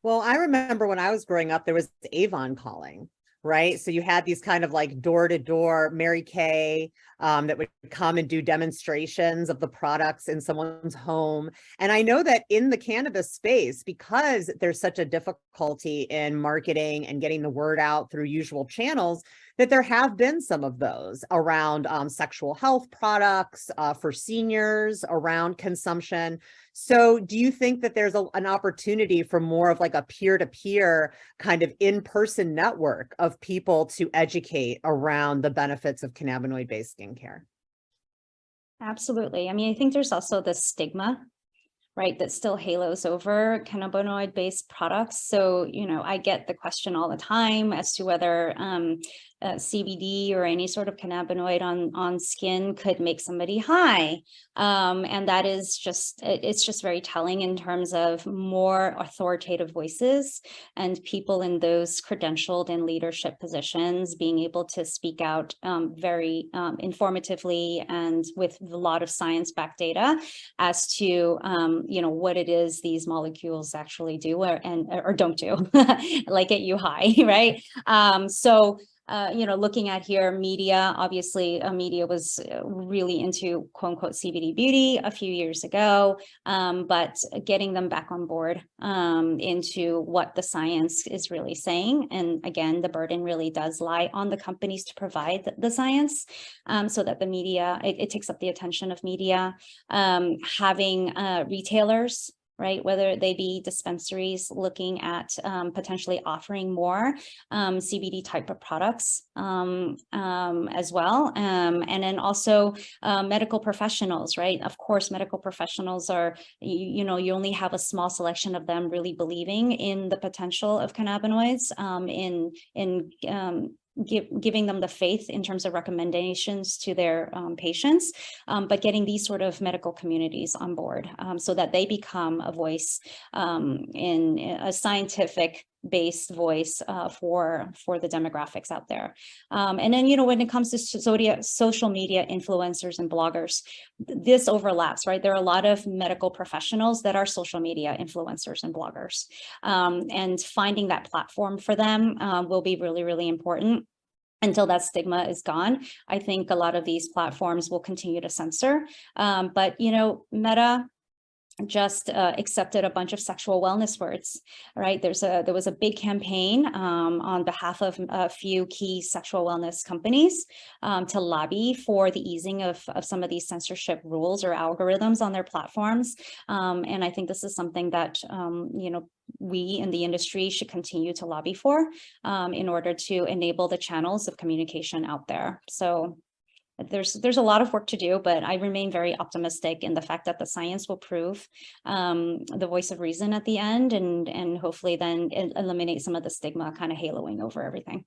Well, I remember when I was growing up, there was Avon calling, right? So you had these kind of like door to door Mary Kay that would come and do demonstrations of the products in someone's home. And I know that in the cannabis space, because there's such a difficulty in marketing and getting the word out through usual channels, that there have been some of those around sexual health products for seniors, around consumption. So do you think that there's an opportunity for more of like a peer-to-peer kind of in-person network of people to educate around the benefits of cannabinoid-based skincare? Absolutely. I mean, I think there's also the stigma, right, that still halos over cannabinoid-based products. So, I get the question all the time as to whether CBD or any sort of cannabinoid on skin could make somebody high. And that is it's just very telling in terms of more authoritative voices and people in those credentialed in leadership positions being able to speak out very informatively and with a lot of science-backed data as to what it is these molecules actually do or don't do, like get you high, right? Looking at here, media, obviously, media was really into quote unquote CBD beauty a few years ago, but getting them back on board into what the science is really saying. And again, the burden really does lie on the companies to provide the science so that the media, it takes up the attention of media. Having retailers, right? Whether they be dispensaries looking at potentially offering more CBD type of products as well. And then also medical professionals, right? Of course, medical professionals are, you only have a small selection of them really believing in the potential of cannabinoids giving them the faith in terms of recommendations to their patients, but getting these sort of medical communities on board so that they become a voice in a scientific based voice for the demographics out there. And then, when it comes to social media influencers and bloggers, this overlaps, right? There are a lot of medical professionals that are social media influencers and bloggers. And finding that platform for them will be really, really important. Until that stigma is gone, I think a lot of these platforms will continue to censor. But Meta just accepted a bunch of sexual wellness words, right? There was a big campaign on behalf of a few key sexual wellness companies to lobby for the easing of some of these censorship rules or algorithms on their platforms. And I think this is something that, we in the industry should continue to lobby for in order to enable the channels of communication out there. So there's a lot of work to do, but I remain very optimistic in the fact that the science will prove the voice of reason at the end, and hopefully then eliminate some of the stigma kind of haloing over everything.